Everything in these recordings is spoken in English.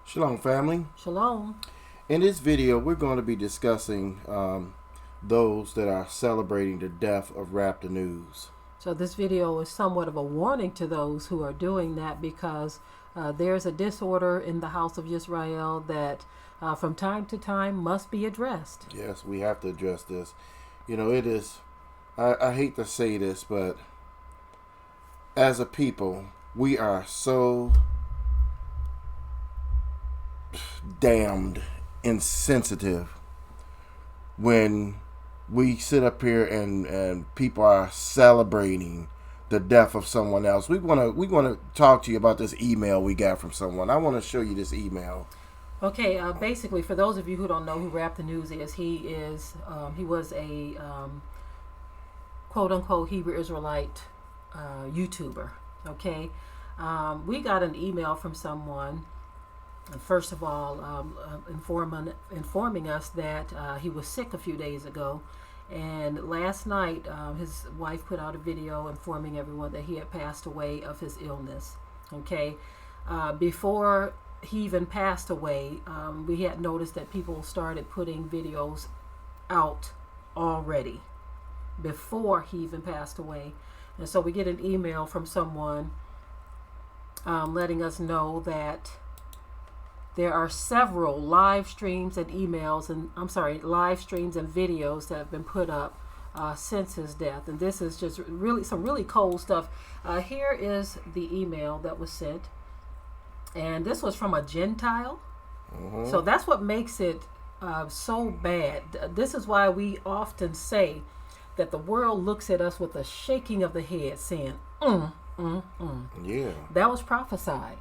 Shalom, family. Shalom. In this video, we're going to be discussing those that are celebrating the death of Rap the News. So this video is somewhat of a warning to those who are doing that, because there's a disorder in the house of Israel that from time to time must be addressed. Yes, we have to address this. You know, it is, I hate to say this, but as a people, we are so damned insensitive when we sit up here and people are celebrating the death of someone else. We want to talk to you about this email we got from someone. I want to show you this email. Okay, basically, for those of you who don't know who Rap the News is, he was a quote unquote Hebrew Israelite YouTuber. Okay, we got an email from someone. First of all, informing us that he was sick a few days ago, and last night his wife put out a video informing everyone that he had passed away of his illness. Okay, before he even passed away, we had noticed that people started putting videos out already before he even passed away, and so we get an email from someone letting us know that there are several live streams and videos that have been put up since his death. And this is just really some really cold stuff. Here is the email that was sent. And this was from a Gentile. Mm-hmm. So that's what makes it so bad. This is why we often say that the world looks at us with a shaking of the head saying, Yeah. That was prophesied.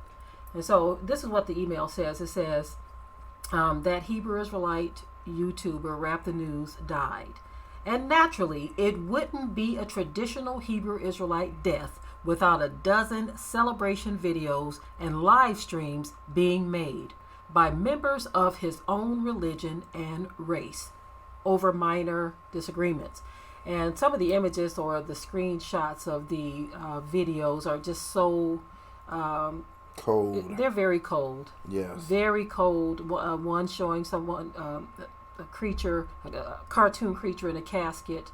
And so this is what the email says. It says that Hebrew Israelite YouTuber Rap the News died. And naturally, it wouldn't be a traditional Hebrew Israelite death without a dozen celebration videos and live streams being made by members of his own religion and race over minor disagreements. And some of the images or the screenshots of the videos are just so cold. They're very cold. Yes. Very cold. One showing someone, a creature, a cartoon creature in a casket.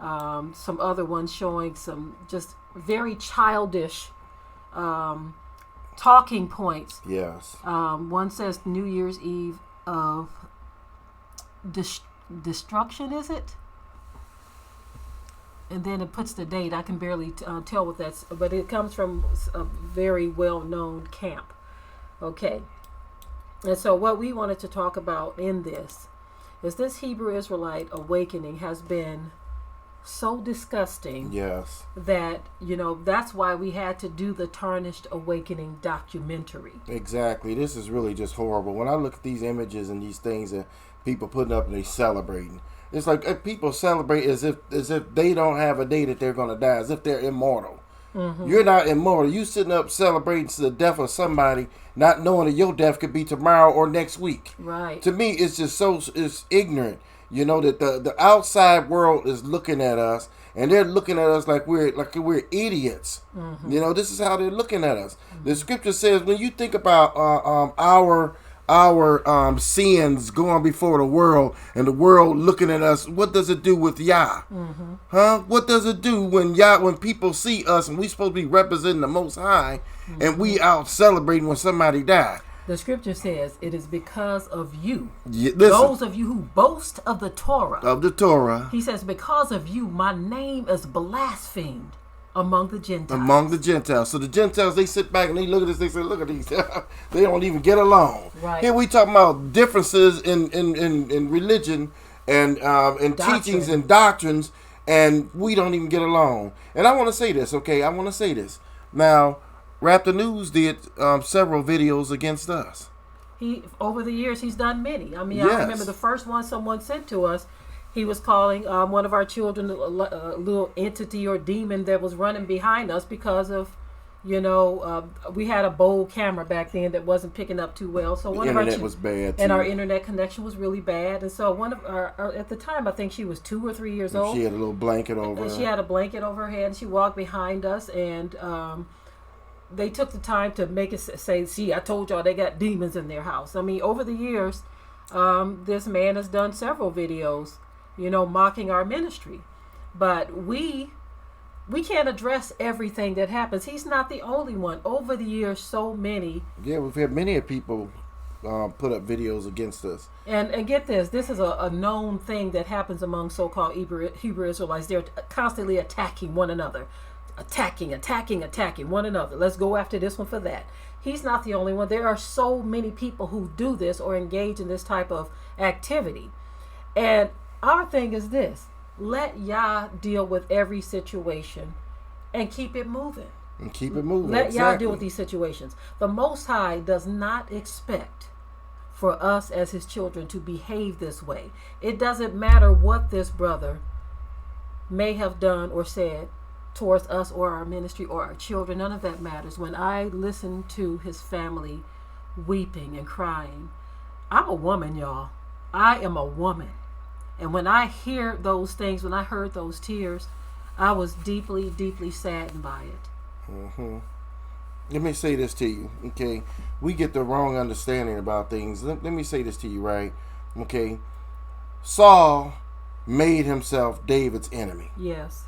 Some other ones showing some just very childish talking points. Yes. One says New Year's Eve of destruction, is it? And then it puts the date. I can barely tell what that's, but it comes from a very well-known camp. Okay. And so what we wanted to talk about in this is this Hebrew Israelite awakening has been so disgusting. Yes. That, that's why we had to do the Tarnished Awakening documentary. Exactly. This is really just horrible. When I look at these images and these things that people putting up and they celebrating, it's like people celebrate as if they don't have a day that they're going to die, as if they're immortal. Mm-hmm. You're not immortal. You sitting up celebrating the death of somebody, not knowing that your death could be tomorrow or next week. Right. To me, it's just it's ignorant. That the outside world is looking at us, and they're looking at us like we're idiots. Mm-hmm. This is how they're looking at us. Mm-hmm. The scripture says when you think about our sins going before the world and the world looking at us, what does it do with Yah? Mm-hmm. Huh? What does it do when people see us and we supposed to be representing the Most High, mm-hmm. and we out celebrating when somebody died? The scripture says it is because of you. Yeah, those of you who boast of the Torah. Of the Torah. He says, because of you, my name is blasphemed among the Gentiles. Among the Gentiles. So the Gentiles, they sit back and they look at this, they say, look at these. They don't even get along. Right. Here we talking about differences in religion and teachings and doctrines, and we don't even get along. And I want to say this, okay? I want to say this. Now, Rap the News did several videos against us. Over the years, he's done many. I mean, yes. I remember the first one someone sent to us. He was calling one of our children a little entity or demon that was running behind us because of, we had a bold camera back then that wasn't picking up too well. So one internet was bad, and our internet connection was really bad. And so one of our at the time, I think she was 2 or 3 years old. She had a little blanket over her. She had a blanket over her head, and she walked behind us, and they took the time to make it say, see, I told y'all they got demons in their house. I mean, over the years, this man has done several videos, mocking our ministry. But we can't address everything that happens. He's not the only one. Over the years, so many. Yeah, we've had many people put up videos against us. And get this is a known thing that happens among so-called Hebrew Israelites. They're constantly attacking one another. Attacking one another. Let's go after this one for that. He's not the only one. There are so many people who do this or engage in this type of activity. And our thing is this. Let Yah deal with every situation and keep it moving. Let Yah deal with these situations. The Most High does not expect for us as his children to behave this way. It doesn't matter what this brother may have done or said towards us or our ministry or our children. None of that matters. When I listen to his family weeping and crying, I'm a woman, y'all. I am a woman. And when I hear those things, when I heard those tears, I was deeply, deeply saddened by it. Mm-hmm. Let me say this to you, okay? We get the wrong understanding about things. Let me say this to you, right? Okay? Saul made himself David's enemy. Yes.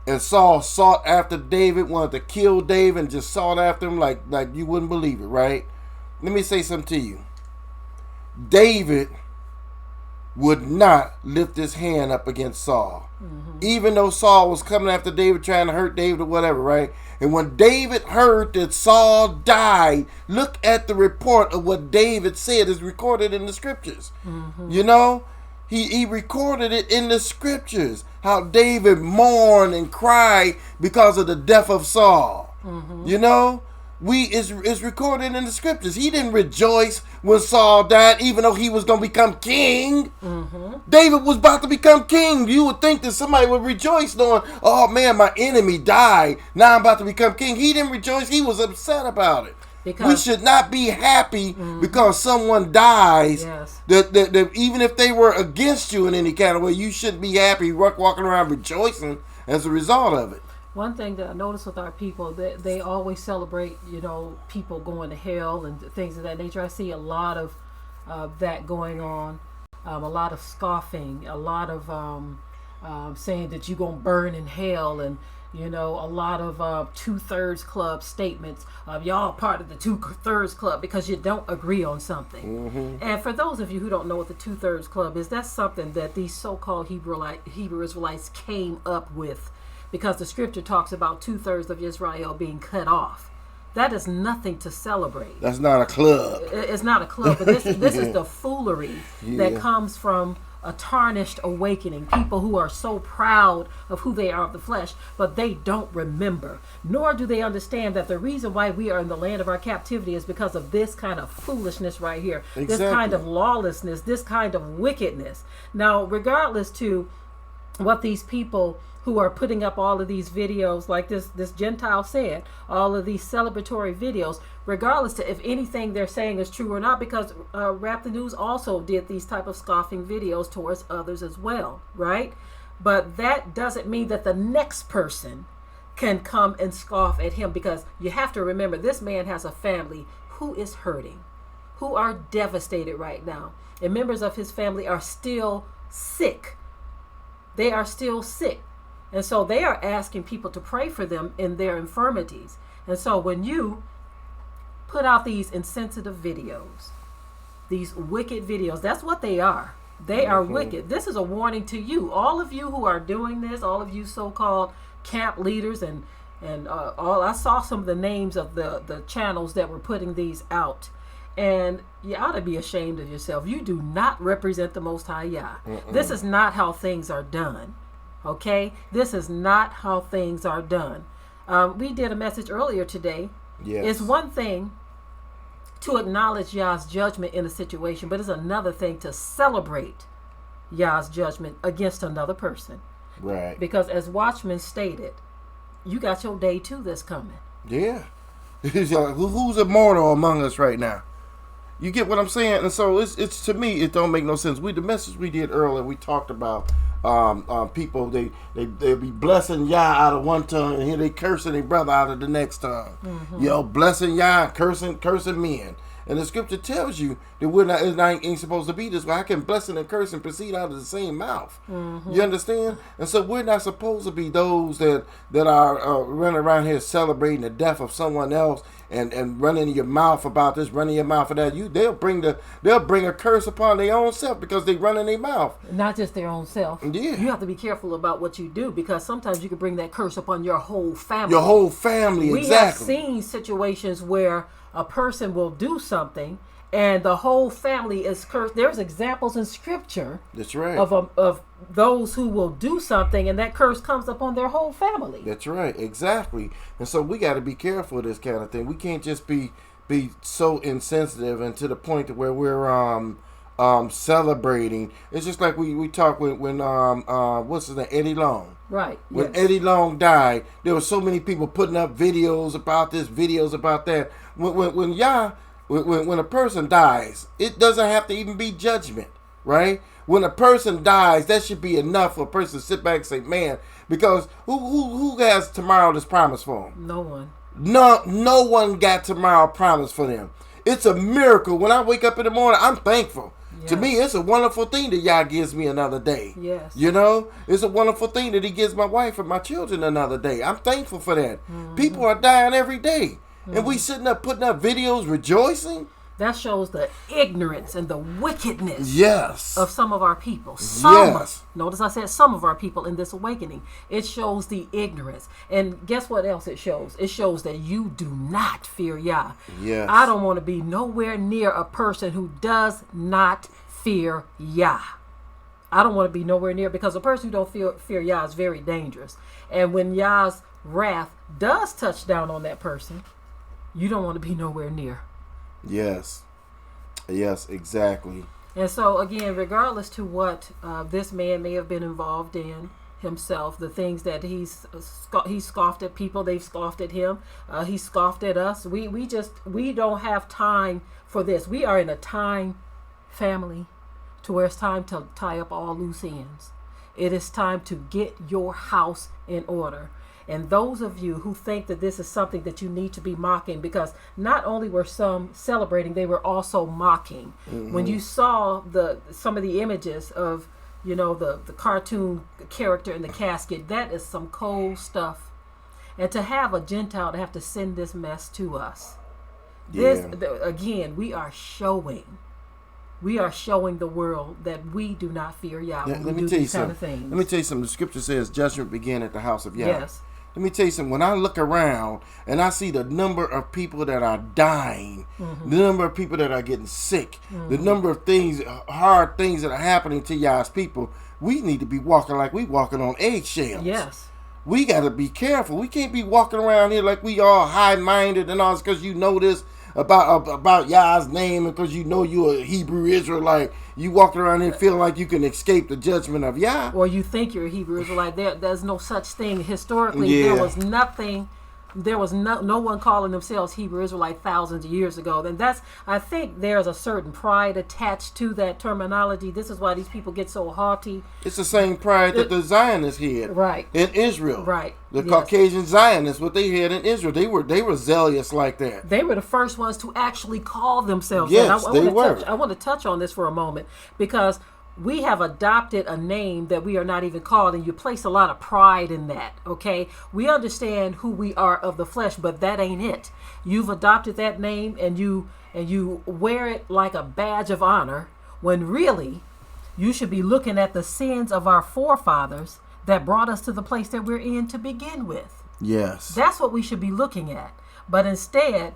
And Saul sought after David, wanted to kill David, and just sought after him like you wouldn't believe it, right? Let me say something to you. David would not lift his hand up against Saul. Mm-hmm. Even though Saul was coming after David, trying to hurt David or whatever, right? And when David heard that Saul died, look at the report of what David said is recorded in the scriptures. Mm-hmm. He recorded it in the scriptures, how David mourned and cried because of the death of Saul. Mm-hmm. It's recorded in the scriptures. He didn't rejoice when Saul died, even though he was going to become king. Mm-hmm. David was about to become king. You would think that somebody would rejoice knowing, oh man, my enemy died. Now I'm about to become king. He didn't rejoice. He was upset about it. Because we should not be happy because someone dies. Yes. That even if they were against you in any kind of way, you shouldn't be happy walking around rejoicing as a result of it. One thing that I notice with our people, that they always celebrate, people going to hell and things of that nature. I see a lot of that going on, a lot of scoffing, a lot of saying that you're going to burn in hell, and a lot of 2/3 club statements. Y'all part of the 2/3 club because you don't agree on something. Mm-hmm. And for those of you who don't know what the 2/3 club is, that's something that these so-called Hebrew Israelites came up with, because the scripture talks about 2/3 of Israel being cut off. That is nothing to celebrate. That's not a club. It's not a club, but this is the foolery that comes from a tarnished awakening. People who are so proud of who they are of the flesh, but they don't remember, nor do they understand that the reason why we are in the land of our captivity is because of this kind of foolishness right here. Exactly. This kind of lawlessness, this kind of wickedness. Now, regardless to what these people who are putting up all of these videos, like this Gentile said, all of these celebratory videos, regardless to if anything they're saying is true or not, because Rap the News also did these type of scoffing videos towards others as well, right? But that doesn't mean that the next person can come and scoff at him, because you have to remember, this man has a family who is hurting, who are devastated right now, and members of his family are still sick. They are still sick. And so they are asking people to pray for them in their infirmities. And so when you put out these insensitive videos, these wicked videos, that's what they are. They are wicked. This is a warning to you. All of you who are doing this, all of you so-called camp leaders and all, I saw some of the names of the channels that were putting these out. And you ought to be ashamed of yourself. You do not represent the Most High Yah. This is not how things are done. Okay? This is not how things are done. We did a message earlier today. Yes. It's one thing to acknowledge Yah's judgment in a situation, but it's another thing to celebrate Yah's judgment against another person. Right. Because as Watchman stated, you got your day too that's coming. Yeah. Who's immortal among us right now? You get what I'm saying? And so it's to me, it don't make no sense. The message we did earlier, we talked about people, they be blessing Yah out of one tongue, and here they cursing their brother out of the next tongue. Blessing Yah, cursing men. And the scripture tells you that ain't supposed to be this way. How can blessing and cursing proceed out of the same mouth? You understand? And so we're not supposed to be those that are running around here celebrating the death of someone else and running your mouth about this, running your mouth for that. They'll bring a curse upon their own self because they run in their mouth. Not just their own self. Yeah. You have to be careful about what you do, because sometimes you can bring that curse upon your whole family. Your whole family, exactly. We have seen situations where a person will do something and the whole family is cursed. There's examples in scripture. That's right. Of those who will do something and that curse comes upon their whole family. That's right, exactly. And so we got to be careful of this kind of thing. We can't just be so insensitive and to the point where we're celebrating. It's just like we talked when what's his name, Eddie Long. Right. When Eddie Long died, there were so many people putting up videos about this, videos about that. When a person dies, it doesn't have to even be judgment, right? When a person dies, that should be enough for a person to sit back and say, man, because who has tomorrow that's promised for them? No one. No one got tomorrow promised for them. It's a miracle. When I wake up in the morning, I'm thankful. Yes. To me, it's a wonderful thing that Yah gives me another day. Yes. You know, it's a wonderful thing that He gives my wife and my children another day. I'm thankful for that. People are dying every day. And we sitting up putting up videos rejoicing. That shows the ignorance and the wickedness of some of our people. Notice I said some of our people in this awakening. It shows the ignorance. And guess what else it shows? It shows that you do not fear Yah. Yes. I don't want to be nowhere near a person who does not fear Yah. I don't want to be nowhere near, because a person who don't fear Yah is very dangerous. And when Yah's wrath does touch down on that person, you don't want to be nowhere near. Yes, exactly. And so again, regardless to what this man may have been involved in himself, the things that he scoffed at people, they've scoffed at him, he scoffed at us. We don't have time for this. We are in a time, family, to where it's time to tie up all loose ends. It is time to get your house in order. And those of you who think that this is something that you need to be mocking, because not only were some celebrating, they were also mocking. When you saw some of the images of, the cartoon character in the casket, that is some cold stuff. And to have a Gentile to have to send this mess to us. Again, we are showing the world that we do not fear Yah. Let me tell you something. The scripture says judgment began at the house of Yah. Yes. Let me tell you something. When I look around and I see the number of people that are dying, the number of people that are getting sick, the number of hard things that are happening to Yah's people, we need to be walking like we walking on eggshells. Yes. We got to be careful. We can't be walking around here like we all high-minded and all this because you know this about Yah's name and because you're a Hebrew Israelite. You walking around here feeling like you can escape the judgment of Yah. Or you think you're a Hebrew Israelite. There's no such thing. Historically, there was nothing. There was no one calling themselves Hebrew Israelite thousands of years ago. And I think there's a certain pride attached to that terminology. This is why these people get so haughty. It's the same pride that the Zionists had in Israel. Right. The Caucasian Zionists, what they had in Israel, they were zealous like that. They were the first ones to actually call themselves that. Yes, they were. I want to touch on this for a moment, because we have adopted a name that we are not even called, and you place a lot of pride in that, okay? We understand who we are of the flesh, but that ain't it. You've adopted that name, and you wear it like a badge of honor, when really you should be looking at the sins of our forefathers that brought us to the place that we're in to begin with. Yes. That's what we should be looking at. But instead,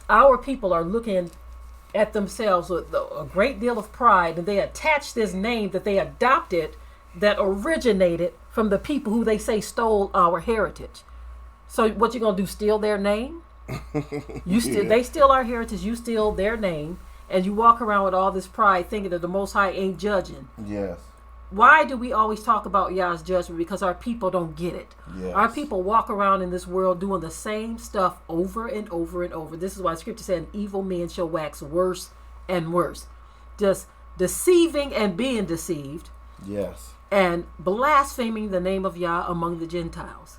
our people are looking at themselves with a great deal of pride, and they attach this name that they adopted that originated from the people who they say stole our heritage. So what you gonna do, steal their name? They steal our heritage, you steal their name, and you walk around with all this pride thinking that the Most High ain't judging. Yes. why do we always talk about Yah's judgment? Because our people don't get it. Yes. Our people walk around in this world doing the same stuff over and over and over. This is why Scripture said, evil men shall wax worse and worse. Just deceiving and being deceived. Yes. And blaspheming the name of Yah among the Gentiles.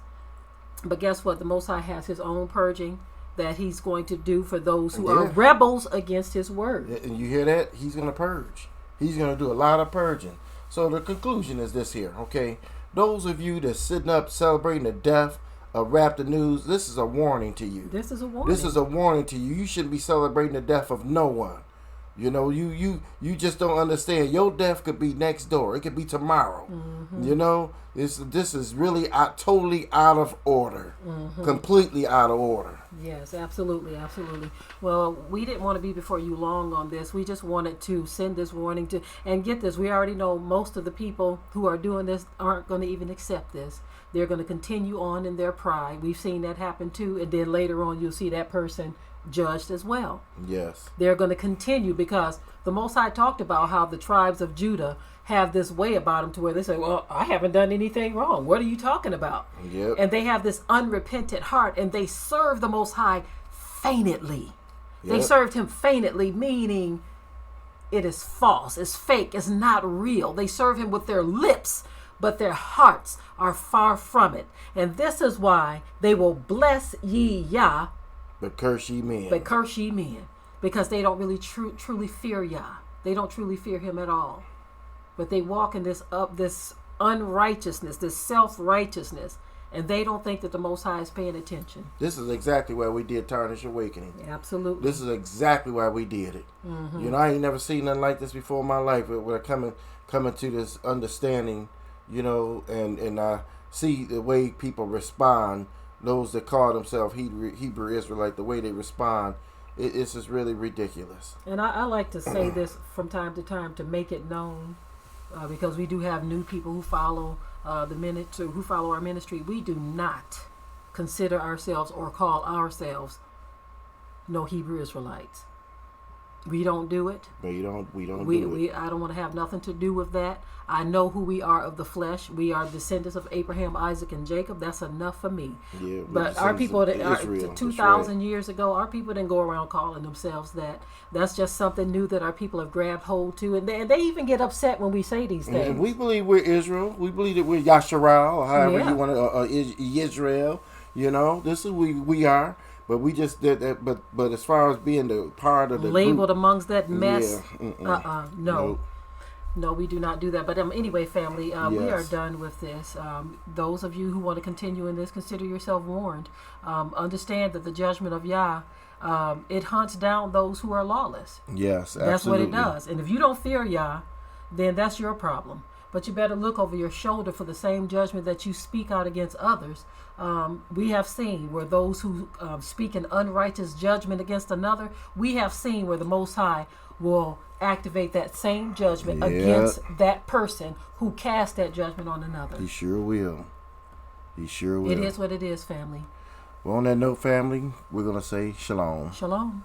But guess what? The Most High has his own purging that he's going to do for those who are rebels against his word. And you hear that? He's going to purge. He's going to do a lot of purging. So the conclusion is this here, okay? Those of you that's sitting up celebrating the death of Raptor News, this is a warning to you. This is a warning. This is a warning to you. You shouldn't be celebrating the death of no one. You know, you just don't understand. Your death could be next door. It could be tomorrow. Mm-hmm. You know, this is really totally out of order. Mm-hmm. Completely out of order. Yes, absolutely, absolutely. Well, we didn't want to be before you long on this. We just wanted to send this warning to, and get this, we already know most of the people who are doing this aren't going to even accept this. They're going to continue on in their pride. We've seen that happen too, and then later on you'll see that person judged as well. Yes. They're going to continue because the Most High talked about how the tribes of Judah have this way about them to where they say, well, I haven't done anything wrong. What are you talking about? Yep. And they have this unrepentant heart, and they serve the Most High feignedly. Yep. They served him feignedly, meaning it is false, it's fake, it's not real. They serve him with their lips, but their hearts are far from it. And this is why they will bless ye Yah, but curse ye men. But curse ye men. Because they don't really truly fear Yah. They don't truly fear him at all. But they walk in this unrighteousness, this self-righteousness. And they don't think that the Most High is paying attention. This is exactly why we did Tarnish Awakening. Absolutely. This is exactly why we did it. Mm-hmm. You know, I ain't never seen nothing like this before in my life. We're coming to this understanding, you know, and I see the way people respond. Those that call themselves Hebrew Israelite, the way they respond, it's just really ridiculous. And I like to say this from time to time to make it known, because we do have new people who follow who follow our ministry. We do not consider ourselves or call ourselves no Hebrew Israelites. We don't do it. We don't do it. I don't want to have nothing to do with that. I know who we are of the flesh. We are descendants of Abraham, Isaac, and Jacob. That's enough for me. Yeah, but our people, 2,000 years ago, our people didn't go around calling themselves that. That's just something new that our people have grabbed hold to. And they even get upset when we say these things. And we believe we're Israel. We believe that we're Yasharal, or however you want to, Israel. You know, this is who we are. But we just did that. But as far as being the part of the labeled group, amongst that mess, no. Nope. No, we do not do that. But anyway, family, we are done with this. Those of you who want to continue in this, consider yourself warned. Understand that the judgment of Yah, it hunts down those who are lawless. Yes, absolutely. That's what it does. And if you don't fear Yah, then that's your problem. But you better look over your shoulder for the same judgment that you speak out against others. We have seen where those who speak an unrighteous judgment against another, we have seen where the Most High will activate that same judgment against that person who cast that judgment on another. He sure will. He sure will. It is what it is, family. Well, on that note, family, we're going to say shalom. Shalom.